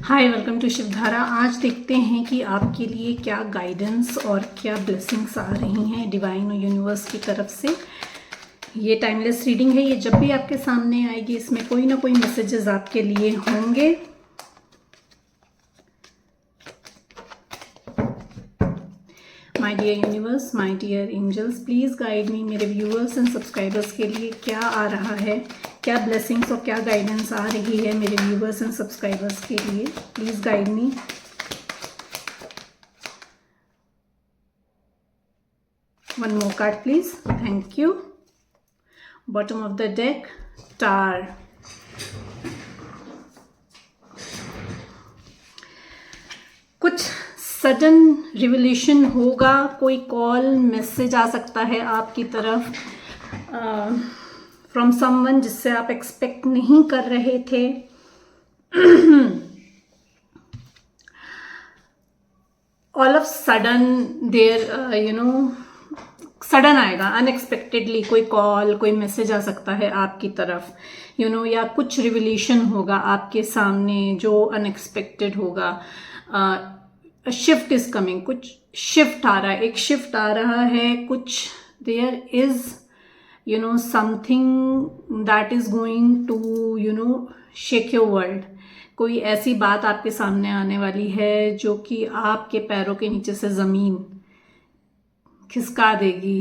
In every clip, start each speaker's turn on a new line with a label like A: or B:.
A: Hi, welcome to Shivdhara. आज देखते हैं कि आपके लिए क्या गाइडेंस और क्या ब्लेसिंग्स आ रही हैं डिवाइन और यूनिवर्स की तरफ से। ये टाइमलेस रीडिंग है, ये जब भी आपके सामने आएगी इसमें कोई ना कोई मैसेजेस आपके लिए होंगे। My dear universe, my dear angels, please guide me. मेरे व्यूअर्स एंड सब्सक्राइबर्स के लिए क्या आ रहा है, क्या ब्लेसिंग्स और क्या गाइडेंस आ रही है मेरे व्यूअर्स एंड सब्सक्राइबर्स के लिए। Please guide me. One more card please, thank you. Bottom of the deck, टार। कुछ सडन रिवलेशन होगा, कोई कॉल मैसेज आ सकता है आपकी तरफ फ्रॉम समवन जिससे आप एक्सपेक्ट नहीं कर रहे थे। All of sudden there sudden आएगा, अनएक्सपेक्टेडली कोई कॉल, कोई मैसेज आ सकता है आपकी तरफ, या कुछ रिवलेशन होगा आपके सामने जो अनएक्सपेक्टेड होगा। शिफ्ट इज कमिंग, कुछ शिफ्ट आ रहा है, एक शिफ्ट आ रहा है, कुछ there is something that is going to shake your world. कोई ऐसी बात आपके सामने आने वाली है जो कि आपके पैरों के नीचे से ज़मीन खिसका देगी।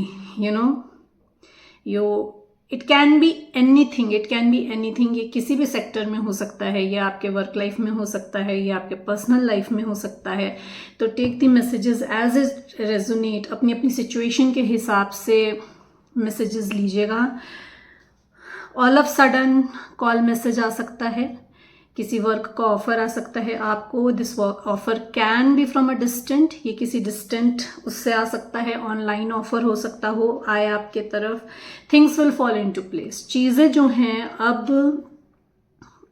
A: It can be anything, it can be anything. ये किसी भी सेक्टर में हो सकता है, ये आपके वर्क लाइफ में हो सकता है, ये आपके पर्सनल लाइफ में हो सकता है। तो take the messages as it resonate, अपनी अपनी सिचुएशन के हिसाब से मैसेजेस लीजिएगा। All of sudden call message आ सकता है, किसी वर्क का ऑफर आ सकता है आपको। This offer can be from a distant, ये किसी डिस्टेंट उससे आ सकता है। ऑनलाइन ऑफर हो सकता हो आए आपके तरफ। Things will fall into place, चीज़ें जो हैं अब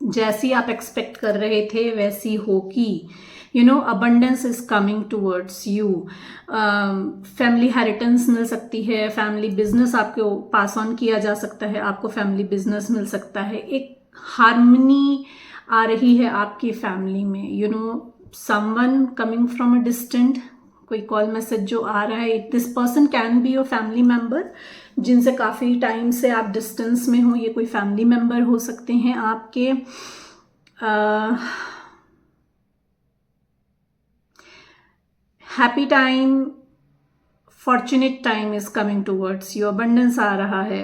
A: जैसी आप एक्सपेक्ट कर रहे थे वैसी होगी। Abundance is coming towards you. Family heritance मिल सकती है, फैमिली बिजनेस आपको पास ऑन किया जा सकता है, आपको फैमिली बिजनेस मिल सकता है। एक हार्मनी आ रही है आपकी फैमिली में। Someone coming from a distant, कोई कॉल मैसेज जो आ रहा है, this person can be your family member, जिनसे काफ़ी टाइम से आप डिस्टेंस में हो। ये कोई फैमिली मेम्बर हो सकते हैं आपके। Happy time, fortunate time is coming towards you. Abundance आ रहा है,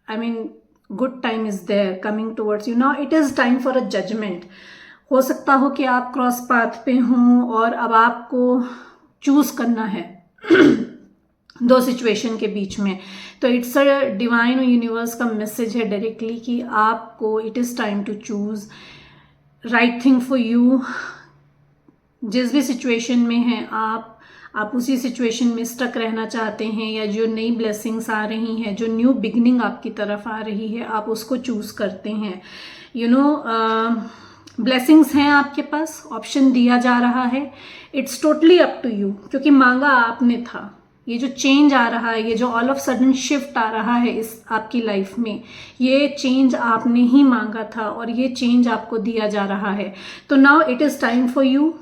A: I mean good time is there coming towards you. Now it is time for a judgement. हो सकता हो कि आप क्रॉस पाथ पे हों और अब आपको चूज करना है दो सिचुएशन के बीच में। तो इट्स अ डिवाइन और यूनिवर्स का मैसेज है डायरेक्टली कि आपको it is time to choose right thing for you. जिस भी सिचुएशन में हैं आप उसी सिचुएशन में स्टक रहना चाहते हैं, या जो नई ब्लेसिंग्स आ रही हैं, जो न्यू बिगनिंग आपकी तरफ आ रही है, आप उसको चूज करते हैं। ब्लेसिंग्स हैं आपके पास, ऑप्शन दिया जा रहा है। It's totally up to you, क्योंकि मांगा आपने था। ये जो चेंज आ रहा है, ये जो ऑल ऑफ सडन शिफ्ट आ रहा है इस आपकी लाइफ में, ये चेंज आपने ही मांगा था और ये चेंज आपको दिया जा रहा है। तो now it is time for you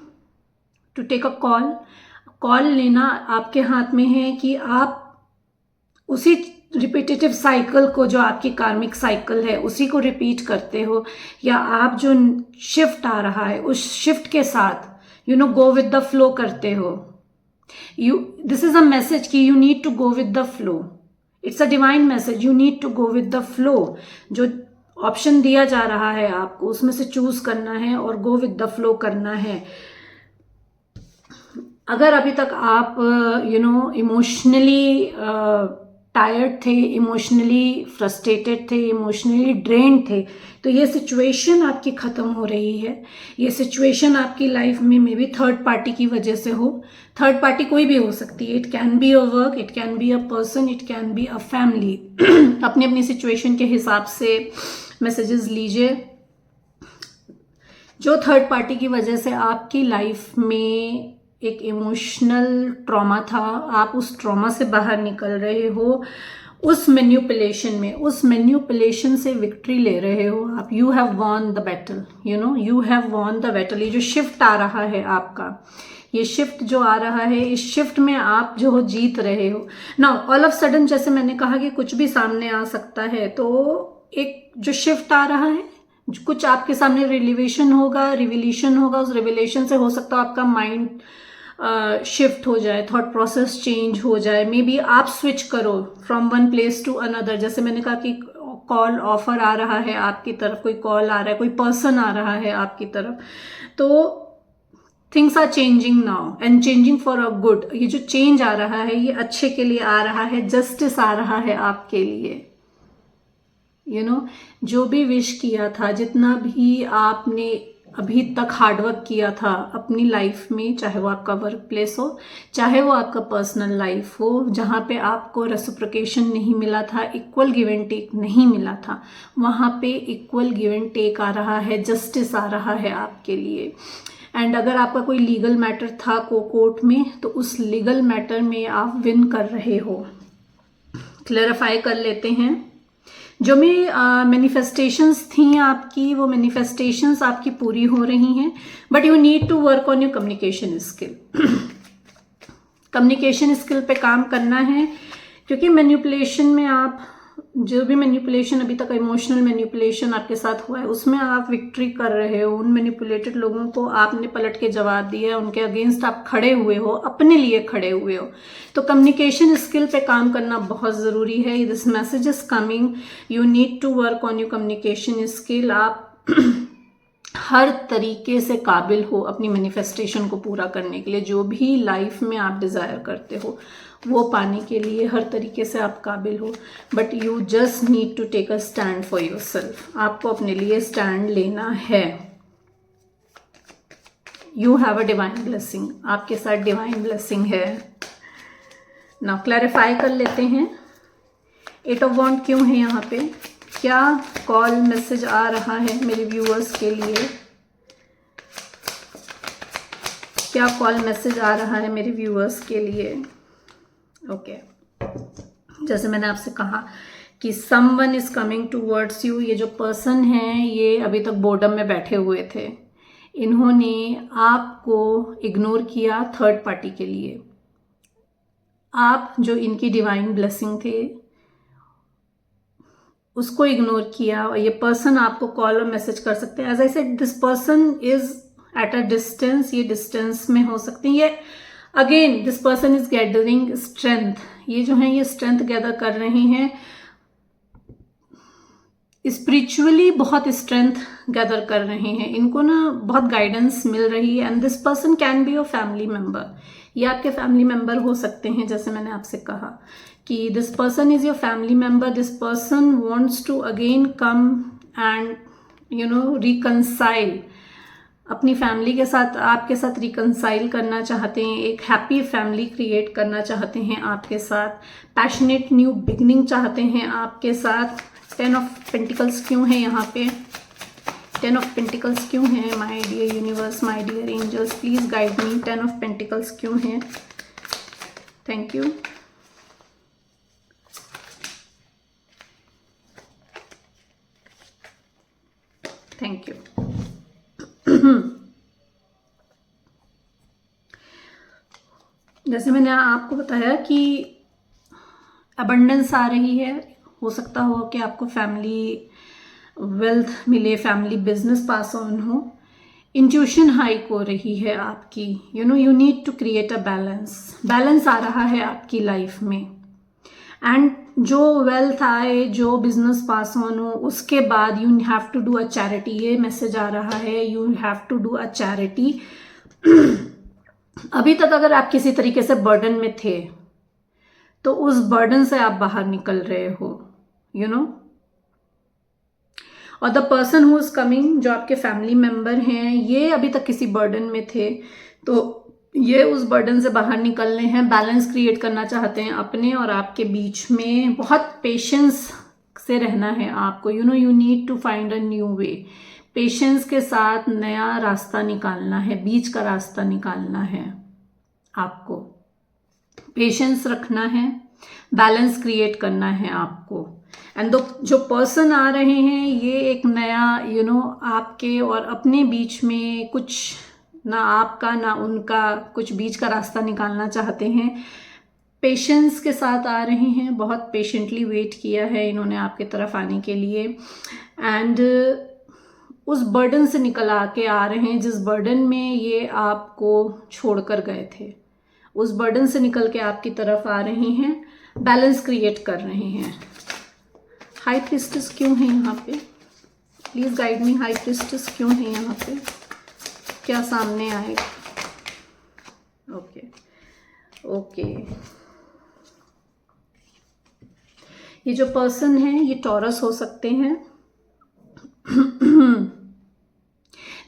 A: to take a call. Call लेना आपके हाथ में है कि आप उसी रिपीटेटिव साइकिल को, जो आपकी कार्मिक साइकिल है, उसी को रिपीट करते हो, या आप जो शिफ्ट आ रहा है उस शिफ्ट के साथ गो विद द फ्लो करते हो। दिस इज अ मैसेज कि you need to go with the flow. It's a divine message, you need to go with the flow. जो ऑप्शन दिया जा रहा है आपको, उसमें से चूज करना है और गो विद द फ्लो करना है। अगर अभी तक आप इमोशनली टायर्ड थे, इमोशनली फ्रस्ट्रेटेड थे, इमोशनली ड्रेन्ड थे, तो ये सिचुएशन आपकी ख़त्म हो रही है। ये सिचुएशन आपकी लाइफ में मे बी थर्ड पार्टी की वजह से हो। थर्ड पार्टी कोई भी हो सकती है। It can be a work, it can be a person, it can be a family. अपनी अपनी सिचुएशन के हिसाब से मैसेजेस लीजिए। जो थर्ड पार्टी की वजह से आपकी लाइफ में एक इमोशनल ट्रॉमा था, आप उस ट्रॉमा से बाहर निकल रहे हो, उस मैन्युपुलेशन से विक्ट्री ले रहे हो आप। You have won the battle, you have won the battle. ये जो शिफ्ट आ रहा है आपका, ये शिफ्ट जो आ रहा है, इस शिफ्ट में आप जो हो जीत रहे हो। नाउ ऑल ऑफ सडन, जैसे मैंने कहा कि कुछ भी सामने आ सकता है, तो एक जो शिफ्ट आ रहा है, कुछ आपके सामने रिविलेशन होगा, उस रिविलेशन से हो सकता है आपका माइंड शिफ्ट हो जाए, थॉट प्रोसेस चेंज हो जाए, मे बी आप स्विच करो from one place to another. जैसे मैंने कहा कि कॉल ऑफर आ रहा है आपकी तरफ, कोई कॉल आ रहा है, कोई पर्सन आ रहा है आपकी तरफ, तो things are changing now and changing for a good. ये जो चेंज आ रहा है ये अच्छे के लिए आ रहा है, जस्टिस आ रहा है आपके लिए। जो भी विश किया था, जितना भी आपने अभी तक हार्डवर्क किया था अपनी लाइफ में, चाहे वो आपका वर्क प्लेस हो, चाहे वो आपका पर्सनल लाइफ हो, जहाँ पे आपको रेसिप्रोकेशन नहीं मिला था, इक्वल गिव एंड टेक नहीं मिला था, वहाँ पे इक्वल गिव एंड टेक आ रहा है, जस्टिस आ रहा है आपके लिए। एंड अगर आपका कोई लीगल मैटर था कोर्ट में, तो उस लीगल मैटर में आप विन कर रहे हो। क्लैरिफाई कर लेते हैं, जो भी मैनिफेस्टेशंस थी आपकी, वो मैनिफेस्टेशंस आपकी पूरी हो रही हैं, but you need to work on your communication skill. Communication skill पे काम करना है, क्योंकि मैनिपुलेशन में आप, जो भी मैनिपुलेशन अभी तक इमोशनल मैनिपुलेशन आपके साथ हुआ है, उसमें आप विक्ट्री कर रहे हो। उन मैनिपुलेटेड लोगों को आपने पलट के जवाब दिया, उनके अगेंस्ट आप खड़े हुए हो, अपने लिए खड़े हुए हो। तो कम्युनिकेशन स्किल पे काम करना बहुत ज़रूरी है। This message is coming, you need to work on your communication skill. आप हर तरीके से काबिल हो अपनी मैनिफेस्टेशन को पूरा करने के लिए। जो भी लाइफ में आप डिज़ायर करते हो वो पाने के लिए हर तरीके से आप काबिल हो, but you just need to take a stand for yourself. आपको अपने लिए स्टैंड लेना है। You have a divine blessing, आपके साथ डिवाइन ब्लेसिंग है। नाउ क्लैरिफाई कर लेते हैं, 8 ऑफ वॉन्ड क्यों है यहाँ पे, क्या कॉल मैसेज आ रहा है मेरे व्यूअर्स के लिए, क्या कॉल मैसेज आ रहा है मेरे व्यूअर्स के लिए। ओके, जैसे मैंने आपसे कहा कि someone is coming towards you. ये जो पर्सन है ये अभी तक बोर्डम में बैठे हुए थे, इन्होंने आपको इग्नोर किया थर्ड पार्टी के लिए। आप जो इनकी डिवाइन ब्लेसिंग थे उसको इग्नोर किया, और ये पर्सन आपको कॉल और मैसेज कर सकते हैं। As I said, this person is at a distance, ये डिस्टेंस में हो सकते हैं। ये again this person is gathering strength, ये जो है ये स्ट्रेंथ गैदर कर रहे हैं, स्पिरिचुअली बहुत स्ट्रेंथ गैदर कर रहे हैं। इनको ना बहुत गाइडेंस मिल रही है। And this person can be your family member, ये आपके फैमिली मेम्बर हो सकते हैं। जैसे मैंने आपसे कहा कि this person is your family member, this person wants to again come and reconcile, अपनी फैमिली के साथ, आपके साथ रिकंसाइल करना चाहते हैं, एक हैप्पी फैमिली क्रिएट करना चाहते हैं आपके साथ, पैशनेट न्यू बिगनिंग चाहते हैं आपके साथ। 10 ऑफ पेंटिकल्स क्यों है यहाँ पे, 10 ऑफ पेंटिकल्स क्यों है my dear universe, my dear angels, please guide me. 10 of pentacles क्यों है, थैंक यू। Thank you. जैसे मैंने आपको बताया कि अबंडेंस आ रही है, हो सकता हो कि आपको फैमिली वेल्थ मिले, फैमिली बिजनेस पास ऑन हो, इंट्यूशन हाइक हो रही है आपकी। You need to create a balance आ रहा है आपकी लाइफ में। एंड जो वेल्थ आए, जो बिजनेस पास ऑन हो, उसके बाद you have to do a charity. ये मैसेज आ रहा है, you have to do a charity. अभी तक अगर आप किसी तरीके से बर्डन में थे तो उस बर्डन से आप बाहर निकल रहे हो, और the person who is coming, जो आपके फैमिली मेंबर हैं, ये अभी तक किसी बर्डन में थे, तो ये उस बर्डन से बाहर निकलने हैं, बैलेंस क्रिएट करना चाहते हैं अपने और आपके बीच में। बहुत पेशेंस से रहना है आपको, you need to find a new way. Patience के साथ नया रास्ता निकालना है, बीच का रास्ता निकालना है आपको, पेशेंस रखना है। बैलेंस क्रिएट करना है आपको। एंड जो पर्सन आ रहे हैं ये एक नया आपके और अपने बीच में कुछ ना आपका ना उनका कुछ बीच का रास्ता निकालना चाहते हैं। पेशेंस के साथ आ रहे हैं, बहुत पेशेंटली वेट किया है इन्होंने आपके तरफ आने के लिए। एंड उस बर्डन से निकल आके आ रहे हैं जिस बर्डन में ये आपको छोड़कर गए थे, उस बर्डन से निकल के आपकी तरफ आ रहे हैं, बैलेंस क्रिएट कर रहे हैं। हाई प्रीस्टेस क्यों है यहाँ पे? Please guide me, high priestess क्यों है यहाँ पे? क्या सामने आएगा? ओके ये जो पर्सन है ये टॉरस हो सकते हैं।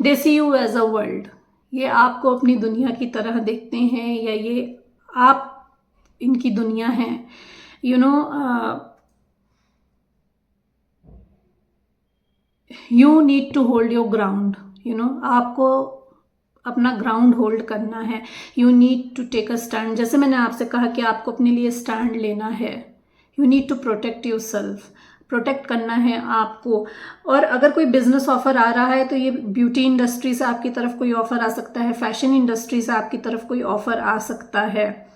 A: दे सी यू एज अ वर्ल्ड, ये आपको अपनी दुनिया की तरह देखते हैं या ये आप इनकी दुनिया है। You need to hold your ground, आपको अपना ग्राउंड होल्ड करना है। You need to take a stand, जैसे मैंने आपसे कहा कि आपको अपने लिए स्टैंड लेना है। You need to protect yourself, protect करना है आपको। और अगर कोई बिजनेस ऑफर आ रहा है तो ये ब्यूटी इंडस्ट्री से आपकी तरफ कोई ऑफर आ सकता है, फैशन इंडस्ट्री से आपकी तरफ कोई ऑफर आ सकता है,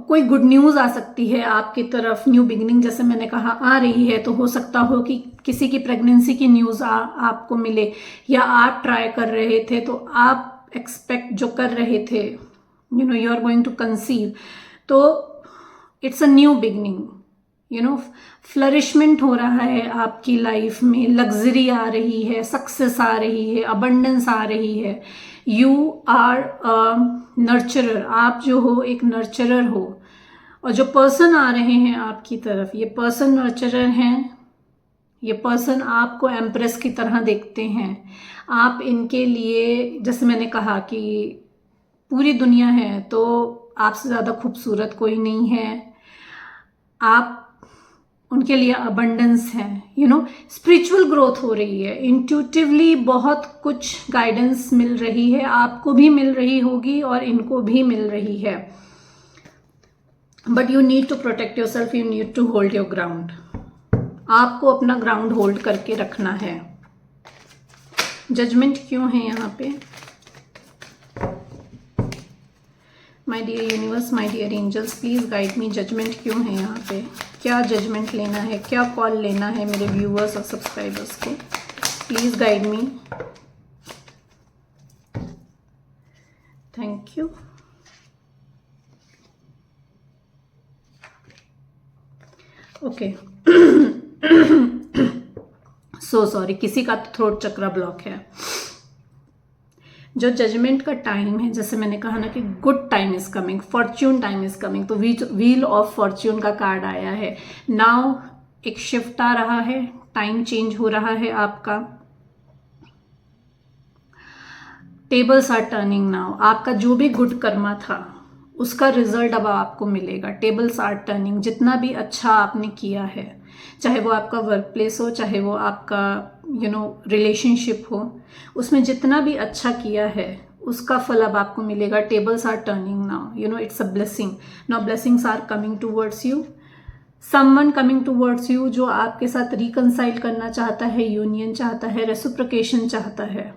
A: कोई गुड न्यूज़ आ सकती है आपकी तरफ, न्यू बिगिनिंग जैसे मैंने कहा आ रही है। तो हो सकता हो कि किसी की प्रेगनेंसी की न्यूज़ आपको मिले, या आप ट्राई कर रहे थे तो आप एक्सपेक्ट जो कर रहे थे, you are going to conceive, तो it's a new beginning, flourishment हो रहा है आपकी लाइफ में, लग्जरी आ रही है, सक्सेस आ रही है, अबंडेंस आ रही है। यू आर अ नर्चरर, आप जो हो एक नर्चरर हो। और जो पर्सन आ रहे हैं आपकी तरफ, ये पर्सन नर्चरर हैं। ये पर्सन आपको एम्प्रेस की तरह देखते हैं। आप इनके लिए, जैसे मैंने कहा कि पूरी दुनिया है तो आपसे ज़्यादा खूबसूरत कोई नहीं है। आप उनके लिए अबंडेंस है, स्पिरिचुअल ग्रोथ हो रही है, इंट्यूटिवली बहुत कुछ गाइडेंस मिल रही है, आपको भी मिल रही होगी और इनको भी मिल रही है। But you need to protect yourself, you need to hold your ground. आपको अपना ग्राउंड होल्ड करके रखना है। जजमेंट क्यों है यहाँ पे? My dear universe, my dear angels, please guide me. Judgment क्यों है यहाँ पे? क्या जजमेंट लेना है, क्या कॉल लेना है मेरे व्यूअर्स और सब्सक्राइबर्स को? Please guide me. Thank you. Okay so sorry, किसी का थ्रोट चक्रा ब्लॉक है। जो जजमेंट का टाइम है, जैसे मैंने कहा ना कि good time is coming, Fortune time is coming, तो व्हील ऑफ फॉर्च्यून का कार्ड आया है। नाउ एक शिफ्ट आ रहा है, टाइम चेंज हो रहा है आपका। Tables are turning now. आपका जो भी गुड कर्मा था उसका रिजल्ट अब आपको मिलेगा। Tables are turning. जितना भी अच्छा आपने किया है, चाहे वो आपका वर्क प्लेस हो, चाहे वो आपका रिलेशनशिप हो, उसमें जितना भी अच्छा किया है उसका फल अब आपको मिलेगा। Tables are turning now, it's a blessing. Now blessings are coming towards you. Someone coming towards you जो आपके साथ रिकंसाइल करना चाहता है, यूनियन चाहता है, रेसिप्रोकेशन चाहता है,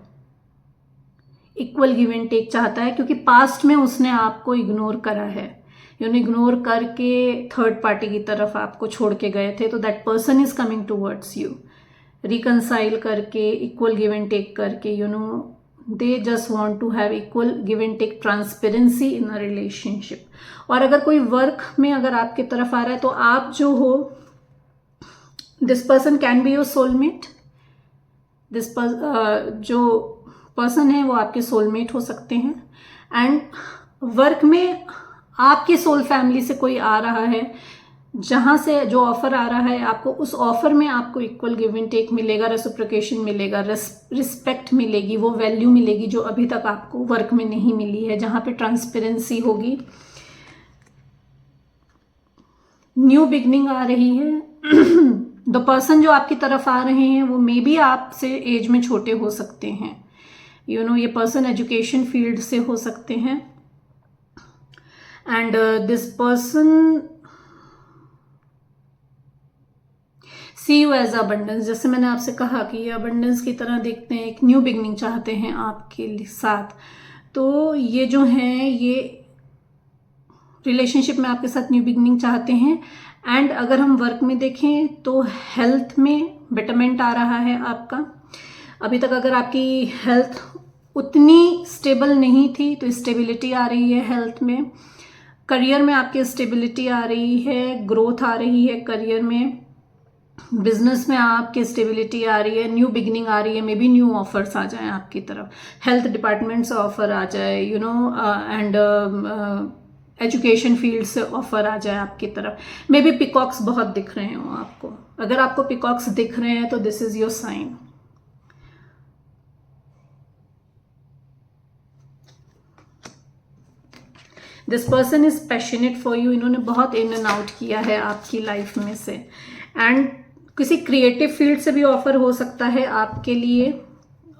A: इक्वल गिव एंड टेक चाहता है, क्योंकि पास्ट में उसने आपको इग्नोर करा है, इग्नोर करके थर्ड पार्टी की तरफ आपको छोड़ के गए थे। तो that person is coming towards you, reconcile करके, इक्वल गिव एंड टेक करके, they just want to have equal give and take, transparency in a relationship. और अगर कोई वर्क में अगर आपके तरफ आ रहा है तो आप जो हो, this person can be your soulmate. जो पर्सन है वो आपके सोलमेट हो सकते हैं। एंड वर्क में आपकी सोल फैमिली से कोई आ रहा है, जहां से जो ऑफर आ रहा है आपको, उस ऑफर में आपको इक्वल गिव एंड टेक मिलेगा, रेसिप्रोकेशन मिलेगा, रिस्पेक्ट मिलेगी, वो वैल्यू मिलेगी जो अभी तक आपको वर्क में नहीं मिली है, जहां पे ट्रांसपेरेंसी होगी। न्यू बिगनिंग आ रही है। द पर्सन जो आपकी तरफ आ रहे हैं वो मे बी आपसे एज में छोटे हो सकते हैं, ये पर्सन एजुकेशन फील्ड से हो सकते हैं। And this person see you as abundance. जैसे मैंने आपसे कहा कि ये अबंडेंस की तरह देखते हैं, एक न्यू बिगनिंग चाहते हैं आपके साथ। तो ये जो हैं ये रिलेशनशिप में आपके साथ न्यू बिगनिंग चाहते हैं। एंड अगर हम वर्क में देखें तो हेल्थ में बेटरमेंट आ रहा है आपका। अभी तक अगर आपकी हेल्थ उतनी स्टेबल नहीं थी तो स्टेबिलिटी आ रही है हेल्थ में। करियर में आपकी स्टेबिलिटी आ रही है, ग्रोथ आ रही है करियर में। बिजनेस में आपकी स्टेबिलिटी आ रही है, न्यू बिगनिंग आ रही है। मे बी न्यू ऑफर्स आ जाएं आपकी तरफ, हेल्थ डिपार्टमेंट से ऑफर आ जाए, you know, and education field से ऑफर आ जाए आपकी तरफ। मे बी पिकॉक्स बहुत दिख रहे हो आपको। अगर आपको पिकॉक्स दिख रहे हैं तो this is your sign. This person is passionate for you. इन्होंने बहुत इन एंड आउट किया है आपकी लाइफ में से। एंड किसी क्रिएटिव फील्ड से भी ऑफर हो सकता है आपके लिए।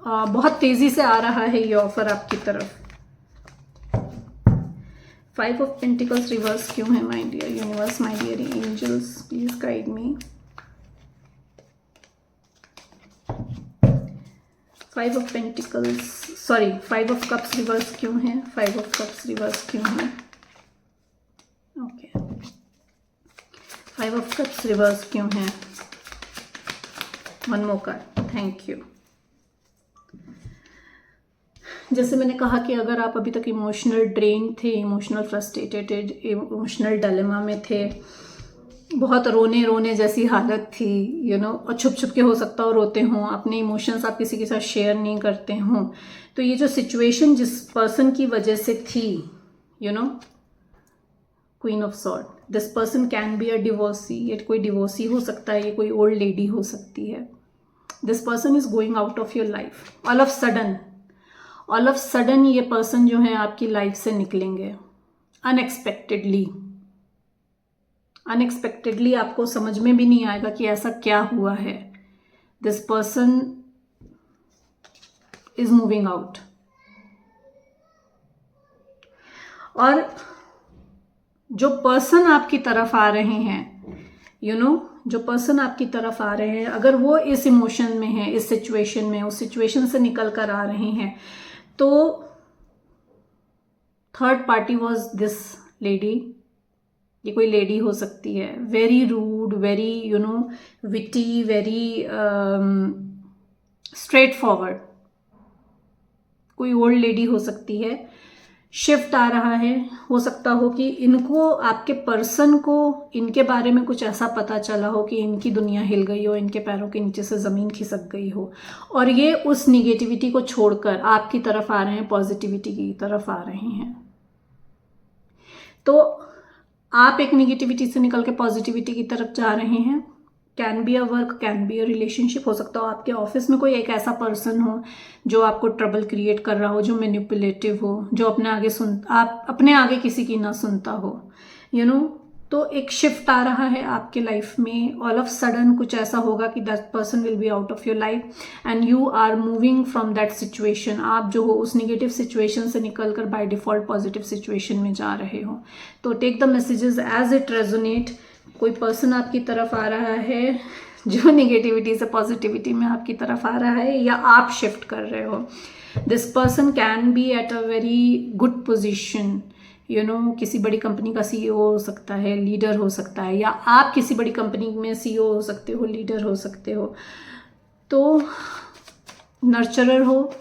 A: बहुत तेजी से आ रहा है ये ऑफर आपकी तरफ। 5 ऑफ पेंटिकल्स रिवर्स क्यों है my dear universe, my dear angels, please guide me. 5 of pentacles, sorry 5 of cups reverse क्यों है? 5 ऑफ कप्स रिवर्स क्यों है? ओके, 5 ऑफ कप्स रिवर्स क्यों है? One more card, thank you. जैसे मैंने कहा कि अगर आप अभी तक इमोशनल ड्रेन थे, इमोशनल फ्रस्ट्रेटेड, इमोशनल डायलेमा में थे, बहुत रोने रोने जैसी हालत थी, यू नो, और छुप छुप के हो सकता हो रोते हों, अपने इमोशंस आप किसी के साथ शेयर नहीं करते हों, तो ये जो सिचुएशन जिस पर्सन की वजह से थी, you know, queen of sword, this person can be a divorcee. ये कोई डिवोर्सी हो सकता है, ये कोई ओल्ड लेडी हो सकती है। This person is going out of your life. All of sudden ये पर्सन जो है आपकी लाइफ से निकलेंगे अनएक्सपेक्टेडली। आपको समझ में भी नहीं आएगा कि ऐसा क्या हुआ है। This person is moving out. और जो पर्सन आपकी तरफ आ रहे हैं, यू नो, जो पर्सन आपकी तरफ आ रहे हैं, अगर वो इस इमोशन में है, इस सिचुएशन में, उस सिचुएशन से निकल कर आ रहे हैं, तो third party was this lady. ये कोई लेडी हो सकती है, very rude, very, you know, witty, very straightforward. कोई ओल्ड लेडी हो सकती है। शिफ्ट आ रहा है। हो सकता हो कि इनको, आपके पर्सन को इनके बारे में कुछ ऐसा पता चला हो कि इनकी दुनिया हिल गई हो, इनके पैरों के नीचे से ज़मीन खिसक गई हो, और ये उस निगेटिविटी को छोड़कर आपकी तरफ आ रहे हैं, पॉजिटिविटी की तरफ आ रहे हैं। तो आप एक निगेटिविटी से निकल के पॉजिटिविटी की तरफ जा रहे हैं। Can be a work, can be a relationship. हो सकता हो आपके ऑफिस में कोई एक ऐसा पर्सन हो जो आपको ट्रबल क्रिएट कर रहा हो, जो मैनिपुलेटिव हो, जो आप अपने आगे किसी की ना सुनता हो, यू नो। तो एक शिफ्ट आ रहा है आपके लाइफ में। ऑल ऑफ सडन कुछ ऐसा होगा कि that person will be out of your life and you are moving from that situation. आप जो हो उस निगेटिव सिचुएशन से निकलकर बाय डिफॉल्ट पॉजिटिव सिचुएशन में जा रहे हो। तो take the messages as it resonate. कोई पर्सन आपकी तरफ आ रहा है जो निगेटिविटी से पॉजिटिविटी में आपकी तरफ आ रहा है, या आप शिफ्ट कर रहे हो। This person can be at a very good position, you know, किसी बड़ी कंपनी का सीईओ हो सकता है, लीडर हो सकता है, या आप किसी बड़ी कंपनी में सीईओ हो सकते हो, लीडर हो सकते हो। तो नर्चरर हो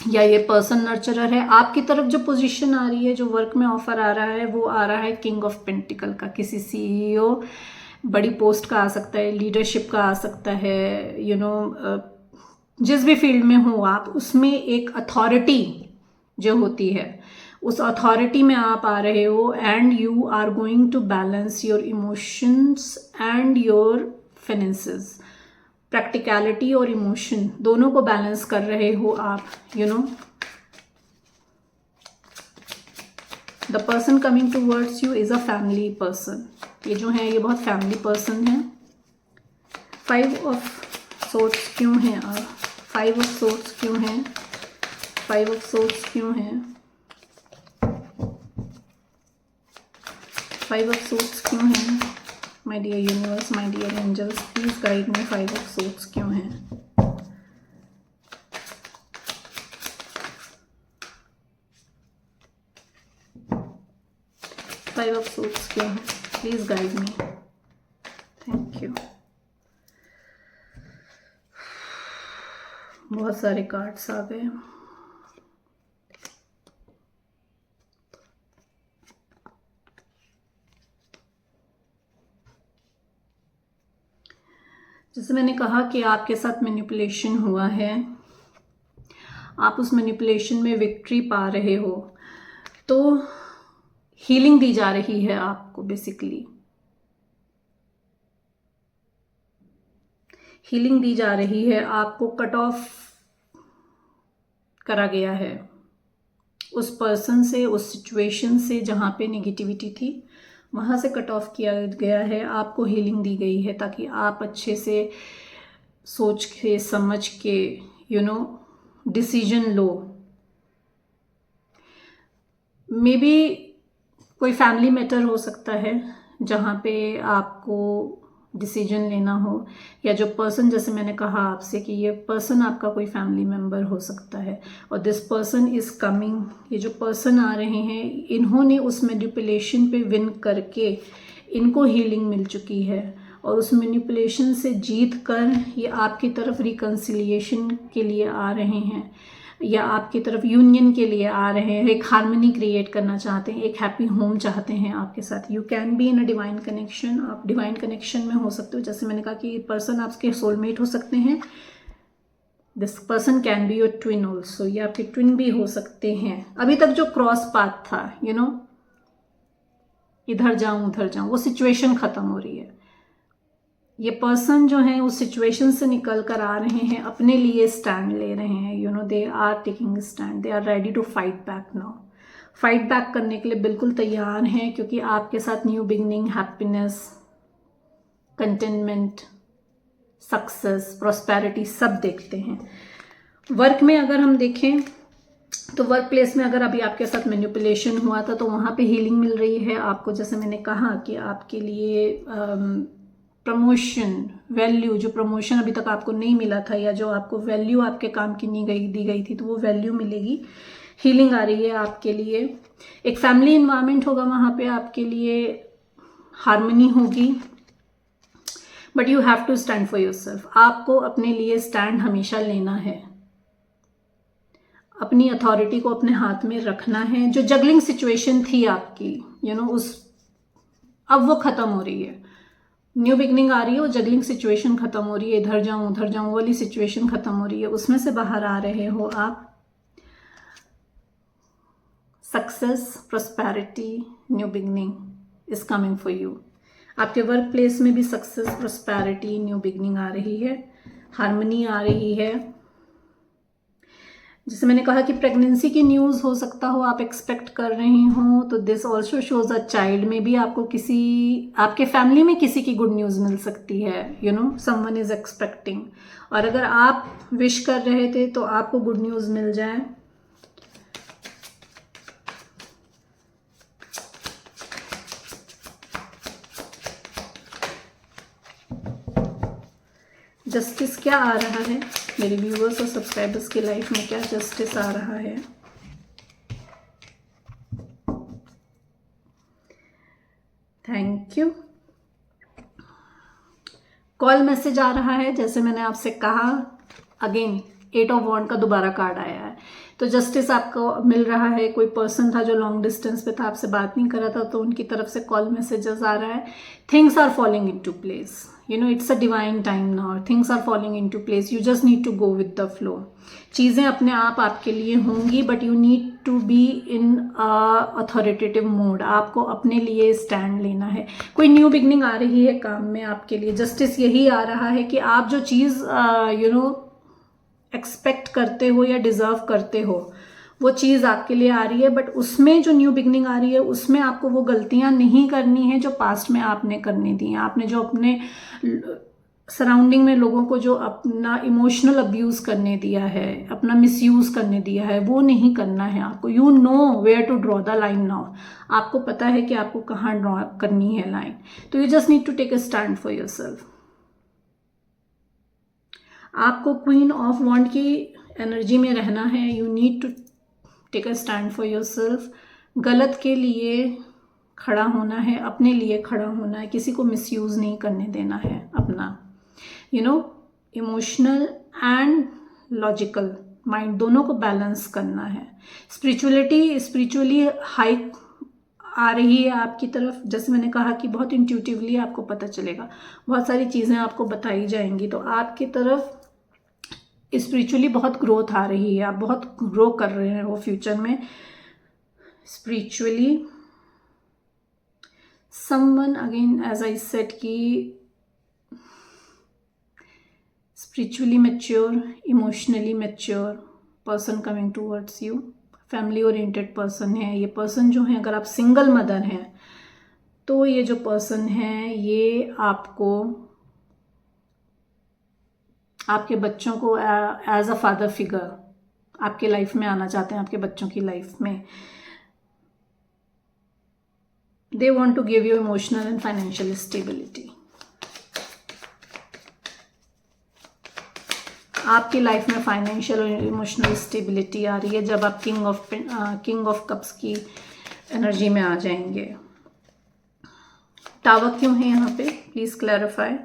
A: या ये पर्सन नर्चरर है। आपकी तरफ जो पोजीशन आ रही है, जो वर्क में ऑफर आ रहा है, वो आ रहा है किंग ऑफ पेंटिकल का। किसी सीईओ, बड़ी पोस्ट का आ सकता है, लीडरशिप का आ सकता है, यू नो, जिस भी फील्ड में हो आप, उसमें एक अथॉरिटी जो होती है, उस अथॉरिटी में आप आ रहे हो। And you are going to balance your emotions and your finances. Practicality और इमोशन दोनों को बैलेंस कर रहे हो आप, you know. The person coming towards you is a family person. ये जो है ये बहुत फैमिली पर्सन है। 5 ऑफ सोर्ड्स क्यों है? 5 ऑफ सोर्ड्स क्यों है? 5 ऑफ सोर्ड्स क्यों है? 5 ऑफ सोर्ड्स क्यों है? My dear universe, my dear angels, please guide me. 5 of swords क्यों है? फाइव ऑफ सोर्ड्स क्यों है? Please guide me. Thank you. बहुत सारे कार्ड्स आ गए। जैसे मैंने कहा कि आपके साथ मैनिपुलेशन हुआ है, आप उस मैनिपुलेशन में विक्ट्री पा रहे हो, तो हीलिंग दी जा रही है आपको। बेसिकली हीलिंग दी जा रही है आपको। कट ऑफ करा गया है उस पर्सन से, उस सिचुएशन से जहाँ पे नेगेटिविटी थी, वहाँ से कट ऑफ किया गया है। आपको हीलिंग दी गई है ताकि आप अच्छे से सोच के समझ के डिसीजन लो। मे बी कोई फैमिली मैटर हो सकता है जहाँ पे आपको डिसीजन लेना हो, या जो पर्सन, जैसे मैंने कहा आपसे कि ये पर्सन आपका कोई फैमिली मेम्बर हो सकता है, और दिस पर्सन इज कमिंग। ये जो पर्सन आ रहे हैं, इन्होंने उस मैनिपुलेशन पे विन करके इनको हीलिंग मिल चुकी है, और उस मैनिपुलेशन से जीत कर ये आपकी तरफ रिकन्सिलिएशन के लिए आ रहे हैं, या आपकी तरफ यूनियन के लिए आ रहे हैं। एक हार्मनी क्रिएट करना चाहते हैं, एक हैप्पी होम चाहते हैं आपके साथ। You can be in a divine connection. आप डिवाइन कनेक्शन में हो सकते हो। जैसे मैंने कहा कि पर्सन आपके सोलमेट हो सकते हैं। This person can be your twin also. ये आपके ट्विन भी हो सकते हैं। अभी तक जो क्रॉस पाथ था, इधर जाऊं उधर जाऊं, वो सिचुएशन खत्म हो रही है। ये पर्सन जो है उस सिचुएशन से निकल कर आ रहे हैं, अपने लिए स्टैंड ले रहे हैं। They are taking stand, they are ready to fight back now. Fight back करने के लिए बिल्कुल तैयार हैं, क्योंकि आपके साथ new beginning, happiness, containment, success, prosperity सब देखते हैं। वर्क में अगर हम देखें तो वर्क प्लेस में अगर अभी आपके साथ मैनिपुलेशन हुआ था, तो वहाँ पे हीलिंग मिल रही है आपको। जैसे मैंने कहा कि आपके लिए प्रमोशन, वैल्यू, जो प्रमोशन अभी तक आपको नहीं मिला था, या जो आपको वैल्यू आपके काम की दी गई थी, तो वो वैल्यू मिलेगी। हीलिंग आ रही है आपके लिए। एक फैमिली इन्वायरमेंट होगा वहाँ पे आपके लिए, हार्मनी होगी। But you have to stand for yourself. आपको अपने लिए स्टैंड हमेशा लेना है, अपनी अथॉरिटी को अपने हाथ में रखना है। जो जगलिंग सिचुएशन थी आपकी, अब वो खत्म हो रही है। न्यू बिगनिंग आ रही है, वो जगलिंग सिचुएशन खत्म हो रही है। इधर जाऊं उधर जाऊं वाली सिचुएशन खत्म हो रही है, उसमें से बाहर आ रहे हो आप। Success, prosperity, new beginning is coming for you. आपके वर्क प्लेस में भी सक्सेस, प्रॉस्पेरिटी, न्यू बिगनिंग आ रही है, हार्मनी आ रही है। जैसे मैंने कहा कि प्रेगनेंसी की न्यूज़ हो सकता हो आप एक्सपेक्ट कर रही हो, तो this also shows a child में भी आपको किसी, आपके फैमिली में किसी की गुड न्यूज़ मिल सकती है। Someone is expecting. और अगर आप विश कर रहे थे तो आपको गुड न्यूज़ मिल जाए। जस्टिस क्या आ रहा है मेरे व्यूअर्स और सब्सक्राइबर्स की लाइफ में? क्या जस्टिस आ रहा है? Thank you. कॉल मैसेज आ रहा है। जैसे मैंने आपसे कहा, अगेन 8 ऑफ वॉन्ड का दोबारा कार्ड आया है, तो जस्टिस आपको मिल रहा है। कोई पर्सन था जो लॉन्ग डिस्टेंस पे था, आपसे बात नहीं कर रहा था, तो उनकी तरफ से कॉल मैसेजेस आ रहा है। Things are falling into place. It's a divine time now. Things are falling into place. You just need to go with the flow. चीज़ें अपने आप आपके लिए होंगी, but you need to be in authoritative mode. आपको अपने लिए stand लेना है। कोई न्यू बिगनिंग आ रही है काम में आपके लिए। जस्टिस यही आ रहा है कि आप जो चीज़ एक्सपेक्ट करते हो या डिजर्व करते हो, वो चीज़ आपके लिए आ रही है, बट उसमें जो न्यू बिगनिंग आ रही है, उसमें आपको वो गलतियां नहीं करनी है जो पास्ट में आपने करनी थी। आपने जो अपने सराउंडिंग में लोगों को जो अपना इमोशनल अब्यूज़ करने दिया है, अपना मिसयूज़ करने दिया है, वो नहीं करना है आपको। You know where to draw the line now. आपको पता है कि आपको कहाँ ड्रॉ करनी है लाइन। तो you just need to take a stand for yourself. आपको क्वीन ऑफ वॉन्ड की एनर्जी में रहना है। You need to take a stand for yourself. गलत के लिए खड़ा होना है, अपने लिए खड़ा होना है, किसी को मिसयूज़ नहीं करने देना है अपना। इमोशनल एंड लॉजिकल माइंड दोनों को बैलेंस करना है। स्पिरिचुअली हाई आ रही है आपकी तरफ। जैसे मैंने कहा कि बहुत इंट्यूटिवली आपको पता चलेगा, बहुत सारी चीज़ें आपको बताई जाएंगी, तो आपकी तरफ स्पिरिचुअली बहुत ग्रोथ आ रही है। आप बहुत ग्रो कर रहे हैं वो फ्यूचर में spiritually. Someone again as I said कि spiritually mature, emotionally mature person coming towards you. Family oriented person है ये पर्सन जो है। अगर आप सिंगल मदर हैं तो ये जो पर्सन है ये आपको, आपके बच्चों को एज अ फादर फिगर आपके लाइफ में आना चाहते हैं, आपके बच्चों की लाइफ में। They want to give you emotional and financial stability. आपकी लाइफ में फाइनेंशियल और इमोशनल स्टेबिलिटी आ रही है जब आप किंग ऑफ कप्स की एनर्जी में आ जाएंगे। टावर क्यों है यहाँ पे, please clarify.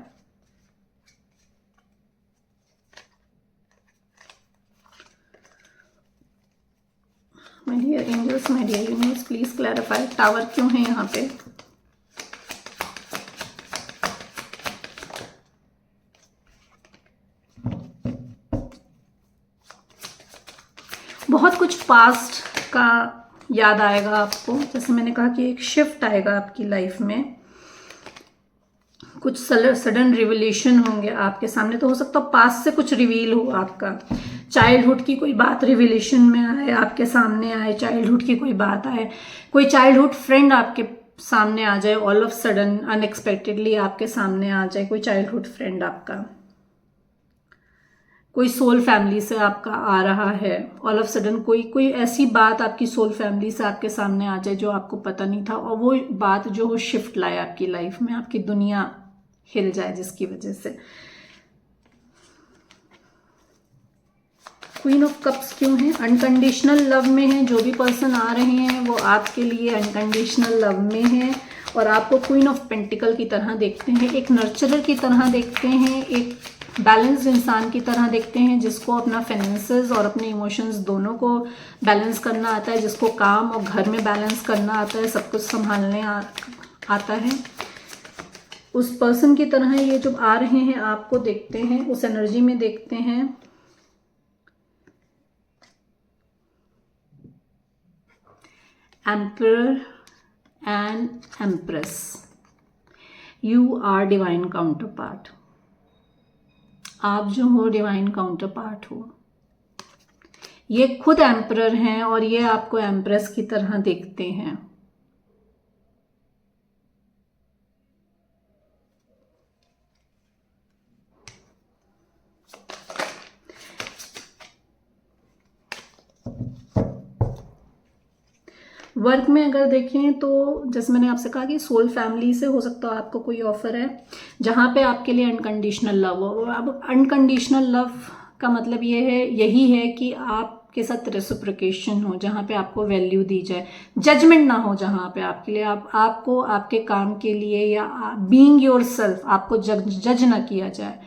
A: My dear angels, my dear universe, please clarify tower क्यों है यहाँ पे। बहुत कुछ पास्ट का याद आएगा आपको। जैसे मैंने कहा कि एक शिफ्ट आएगा आपकी लाइफ में, कुछ सडन रिवलेशन होंगे आपके सामने। तो हो सकता है पास्ट से कुछ रिवील हो आपका। चाइल्डहुड की कोई बात रिविलेशन में आए, आपके सामने आए, चाइल्डहुड की कोई बात आए, कोई चाइल्डहुड फ्रेंड आपके सामने आ जाए, ऑल ऑफ सडन अनएक्सपेक्टेडली आपके सामने आ जाए कोई चाइल्डहुड फ्रेंड आपका। कोई सोल फैमिली से आपका आ रहा है, ऑल ऑफ सडन कोई ऐसी बात आपकी सोल फैमिली से आपके सामने आ जाए जो आपको पता नहीं था, और वो बात जो हो शिफ्ट लाए आपकी लाइफ में, आपकी दुनिया हिल जाए जिसकी वजह से। क्वीन ऑफ कप्स क्यों है, अनकंडीशनल लव में है। जो भी पर्सन आ रहे हैं वो आपके लिए अनकंडीशनल लव में है और आपको क्वीन ऑफ पेंटिकल की तरह देखते हैं, एक नर्चरर की तरह देखते हैं, एक बैलेंस इंसान की तरह देखते हैं जिसको अपना फाइनेंसेस और अपने इमोशंस दोनों को बैलेंस करना आता है, जिसको काम और घर में बैलेंस करना आता है, सब कुछ संभालने आता है। उस पर्सन की तरह ये जो आ रहे हैं आपको देखते हैं, उस एनर्जी में देखते हैं। Emperor and empress, you are divine counterpart. आप जो हो डिवाइन काउंटर पार्ट हो। ये खुद एम्परर हैं और ये आपको एम्प्रेस की तरह देखते हैं। वर्क में अगर देखें तो जैसे मैंने आपसे कहा कि सोल फैमिली से हो सकता है आपको कोई ऑफर है जहाँ पे आपके लिए अनकंडीशनल लव हो। अब अनकंडीशनल लव का मतलब ये है, यही है कि आपके साथ रेसिप्रोकेशन हो, जहाँ पे आपको वैल्यू दी जाए, जजमेंट ना हो, जहाँ पे आपके लिए आपको आपके काम के लिए या बीइंग योरसेल्फ आपको जज ना किया जाए,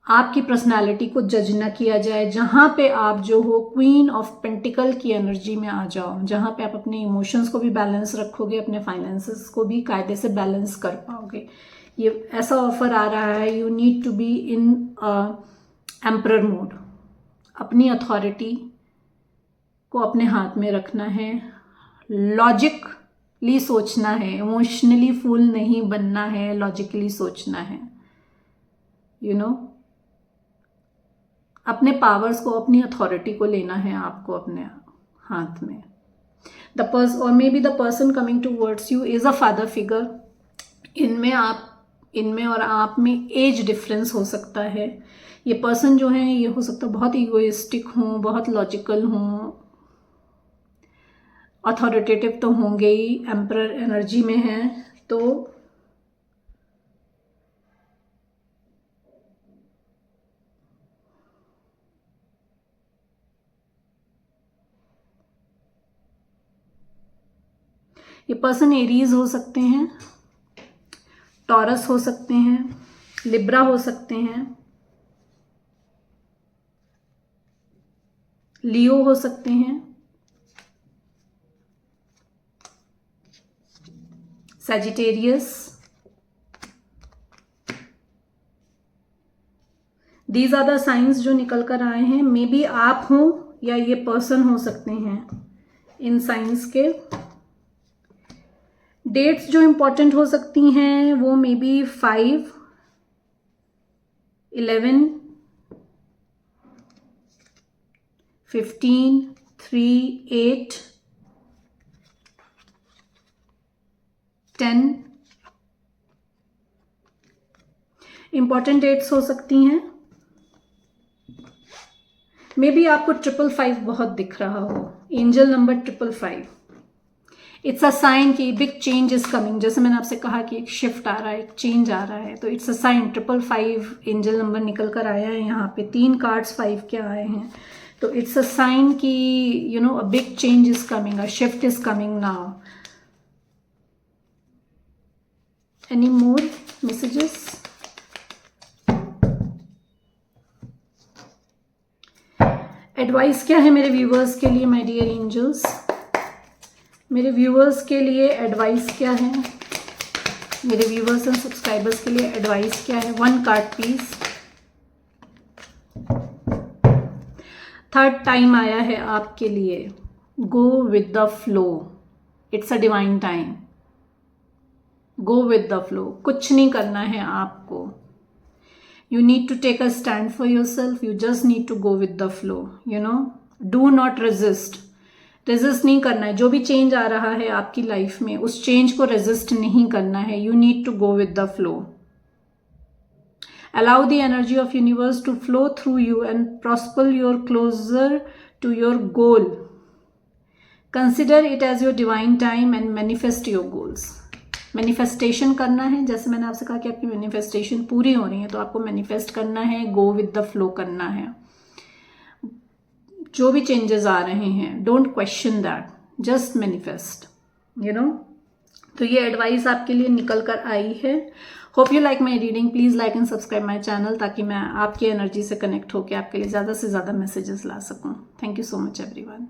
A: आपकी पर्सनालिटी को जज न किया जाए। जहाँ पे आप जो हो क्वीन ऑफ पेंटिकल की एनर्जी में आ जाओ, जहाँ पे आप अपने इमोशंस को भी बैलेंस रखोगे, अपने फाइनेंसेस को भी कायदे से बैलेंस कर पाओगे। ये ऐसा ऑफर आ रहा है। You need to be in emperor mode. अपनी को अपने हाथ में रखना है, लॉजिकली सोचना है, इमोशनली फूल नहीं बनना है, लॉजिकली सोचना है। अपने पावर्स को, अपनी अथॉरिटी को लेना है आपको अपने हाथ में। द पर्सन और maybe the person coming towards you is a father figure. इनमें आप इनमें और आप में एज डिफरेंस हो सकता है। ये पर्सन जो है ये हो सकता है बहुत ईगोइस्टिक हों, बहुत लॉजिकल हों, अथॉरिटेटिव तो होंगे ही, एम्परर एनर्जी में हैं, तो ये पर्सन एरीज हो सकते हैं, टॉरस हो सकते हैं, लिब्रा हो सकते हैं, लियो हो सकते हैं, Sagittarius. These are the signs जो निकल कर आए हैं। मे बी आप हो या ये पर्सन हो सकते हैं इन साइंस के। डेट्स जो इंपॉर्टेंट हो सकती हैं वो मे बी 5, 11, 15, 3, 8, 10 इंपॉर्टेंट डेट्स हो सकती हैं। मे बी आपको 555 बहुत दिख रहा हो, angel number 555। It's a sign कि बिग चेंज इज कमिंग। जैसे मैंने आपसे कहा कि एक शिफ्ट आ रहा है, एक चेंज आ रहा है, तो it's a sign. 555 angel number निकल कर आया है यहाँ पे, 3 कार्ड्स 5 के आए हैं, तो इट्स अ साइन कि you know a big change is coming, a shift is coming now. Any more messages? Advice क्या है मेरे व्यूवर्स के लिए, माय डियर एंजल्स? मेरे व्यूवर्स के लिए एडवाइस क्या है? मेरे व्यूवर्स एंड सब्सक्राइबर्स के लिए एडवाइस क्या है? 1 कार्ड प्लीज। 3rd टाइम आया है आपके लिए। गो with the flow, it's a divine time. Go with the flow, कुछ नहीं करना है आपको। You need to take a stand for yourself. You just need to go with the flow, you know. Do not resist. Resist नहीं करना है। जो भी चेंज आ रहा है आपकी लाइफ में, उस चेंज को रेजिस्ट नहीं करना है। You need to go with the flow. Allow the energy of universe to flow through you and prosper your closure to your goal. Consider it as your divine time and manifest your goals. Manifestation करना है, जैसे मैंने आपसे कहा कि आपकी manifestation पूरी हो रही है, तो आपको मैनिफेस्ट करना है, गो विद द फ्लो करना है। जो भी चेंजेस आ रहे हैं, don't question that, just manifest, you know. तो ये एडवाइस आपके लिए निकल कर आई है। Hope you like my reading. Please like and subscribe my channel, ताकि मैं आपकी एनर्जी से कनेक्ट होकर आपके लिए ज़्यादा से ज़्यादा मैसेजेस ला सकूँ। Thank you so much everyone.